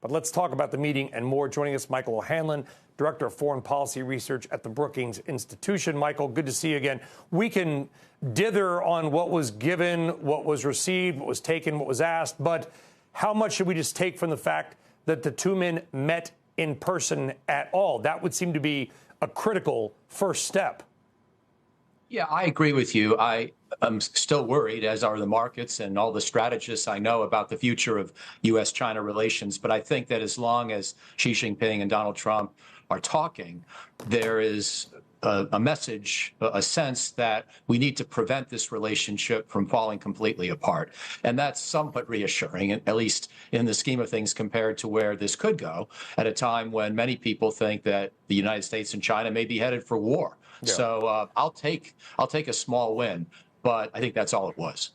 But let's talk about the meeting and more. Joining us, Michael O'Hanlon, Director of Foreign Policy Research at the Brookings Institution. Michael, good to see you again. We can dither on what was given, what was received, what was taken, what was asked, but how much should we just take from the fact that the two men met in person at all? That would seem to be a critical first step. Yeah, I agree with you. I'm still worried, as are the markets and all the strategists I know, about the future of U.S. China relations. But I think that as long as Xi Jinping and Donald Trump are talking, there is a message, a sense that we need to prevent this relationship from falling completely apart. And that's somewhat reassuring, at least in the scheme of things, compared to where this could go at a time when many people think that the United States and China may be headed for war. Yeah. So I'll take a small win, but I think that's all it was.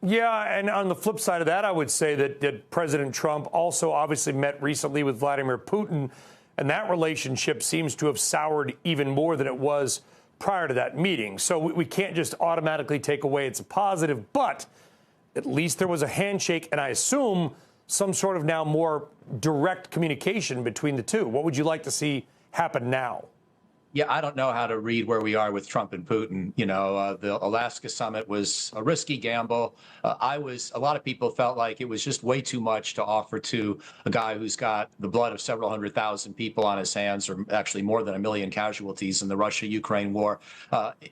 Yeah, and on the flip side of that, I would say that President Trump also obviously met recently with Vladimir Putin, and that relationship seems to have soured even more than it was prior to that meeting. So we can't just automatically take away it's a positive, but at least there was a handshake, and I assume some sort of now more direct communication between the two. What would you like to see happen now? Yeah, I don't know how to read where we are with Trump and Putin. You know, the Alaska summit was a risky gamble. A lot of people felt like it was just way too much to offer to a guy who's got the blood of several 100,000 people on his hands, or actually more than 1 million casualties in the Russia-Ukraine war.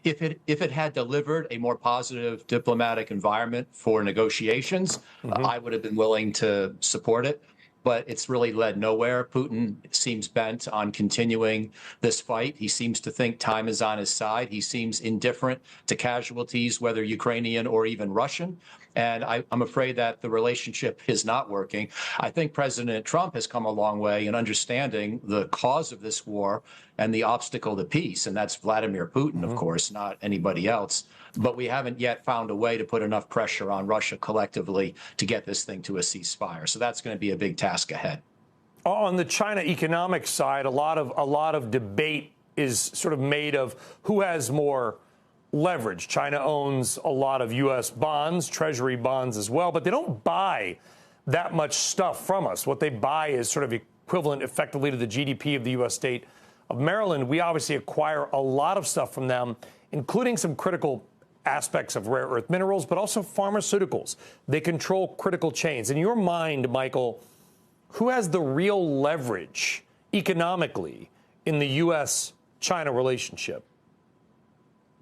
If it had delivered a more positive diplomatic environment for negotiations, I would have been willing to support it. But it's really led nowhere. Putin seems bent on continuing this fight. He seems to think time is on his side. He seems indifferent to casualties, whether Ukrainian or even Russian. And I'm afraid that the relationship is not working. I think President Trump has come a long way in understanding the cause of this war and the obstacle to peace. And that's Vladimir Putin, of course, not anybody else. But we haven't yet found a way to put enough pressure on Russia collectively to get this thing to a ceasefire. So that's going to be a big task ahead. On the China economic side, a lot of debate is sort of made of who has more leverage. China owns a lot of U.S. bonds, Treasury bonds as well, but they don't buy that much stuff from us. What they buy is sort of equivalent effectively to the GDP of the U.S. state of Maryland. We obviously acquire a lot of stuff from them, including some critical aspects of rare earth minerals, but also pharmaceuticals. They control critical chains. In your mind, Michael, who has the real leverage economically in the U.S.-China relationship?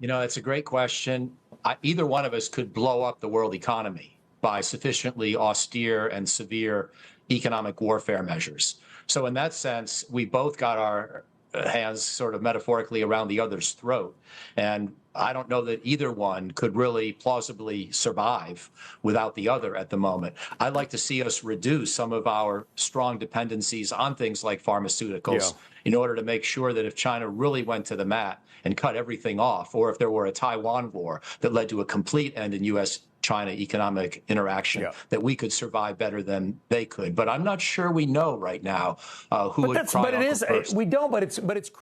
You know, it's a great question. Either one of us could blow up the world economy by sufficiently austere and severe economic warfare measures. So in that sense, we both got our hands sort of metaphorically around the other's throat. And I don't know that either one could really plausibly survive without the other at the moment. I'd like to see us reduce some of our strong dependencies on things like pharmaceuticals in order to make sure that if China really went to the mat and cut everything off, or if there were a Taiwan war that led to a complete end in U.S.-China economic interaction, that we could survive better than they could. But I'm not sure we know right now who would cry uncle first. We don't, but it's